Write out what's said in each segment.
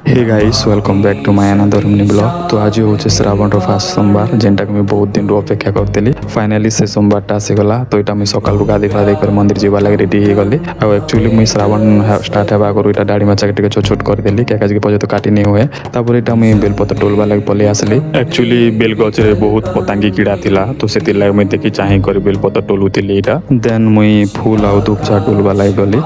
Hey guys welcome back to my another mini blog. तो आज हूँ श्रावण फास्ट सोमवार जेनटा मुझे बहुत दिन अपेक्षा करी। फाइनाली से सोमवार आसीगला। तो यहाँ मुझे सकाल गाधी फाधी कर मंदिर जावा लगे रेडी हो गली। एक्चुअली मुझे श्रावण स्टार्ट होगा आगु यहाँ दाढ़ी मचा के छोट छोट करदेली क्या पर्यटन तो काटी नहीं हुए। तापर यहाँ मुझे बेलपत्र टोलवा लगे पलि आसली। एक्चुअली बेल गचरे बहुत पतंगी कीड़ा थिला तो से मुझे देखी चाहे कर बेलपत्र टोलुली यहाँ। देन मुई फूल आउ धूप चा टोलवा लगे गली।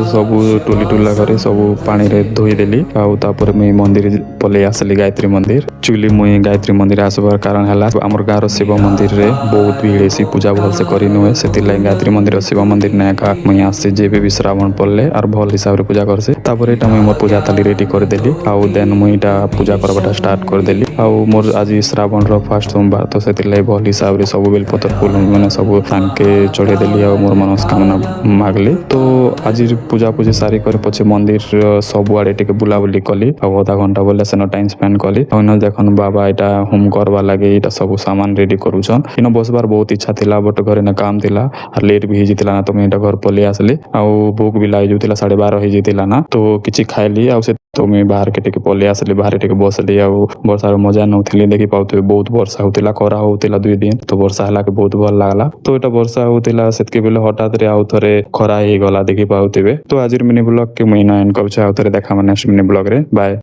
सब टोली टोला कर सब पानी धोईदेली। तापर मुई मंदिर पलि आसली गायत्री मंदिर। एक्चुअली मुई गायत्री मंदिर आसबार कारण है आमर गाँव शिव मंदिर रे बहुत भीड़ है पूजा भल से कर नुहे से गायत्री मंदिर शिव मंदिर ने एका मुई आसी जेबे भी श्रावण पड़ले और भल हिसाब से पूजा करसी। तापर एटा मुई मोर पूजा थाली रेडी कर देली। आउ देन मुई एटा पूजा करबाटा स्टार्ट कर देली। आउ मोर आज श्रावण रो फर्स्ट सोमवार तो से भल हिसाब से सब बेलपत्र फूल मैंने सब तांके चढ़े देली और मोर मनस्कामना मागली। तो आज पूजा पूजी सारी कर पछे मंदिर सब आड़े टिके बुलाबुली कली। आधा घंटा बोले सेन टाइम स्पेंड कली। देखन बाबा यहाँ होम करवा लगे यहाँ सब सामान रेडी करूछन। इन बसबार बहुत इच्छा थिला बट घर ने काम थिला और लेट भी होता ना तो मुझे घर पलि आसली। आउ भूख भी लगी जाऊला 12:30 होता ना तो किसी खाइली आउ से तो मैं बाहर के टिके पलि आसली। बाहर टिके बसली आउ वर्षार मजा नौली देखी पाते बहुत वर्षा होता खरा होता 2 दिन तो वर्षा है बहुत भल लगला। तो यहाँ वर्षा होता से बेले हठात आउ थे खरा ही गला देखी पाते। तो आज मिनी ब्लॉग के मुझे एंड कर देखा नेक्स्ट मिनी ब्लॉग रे बाय।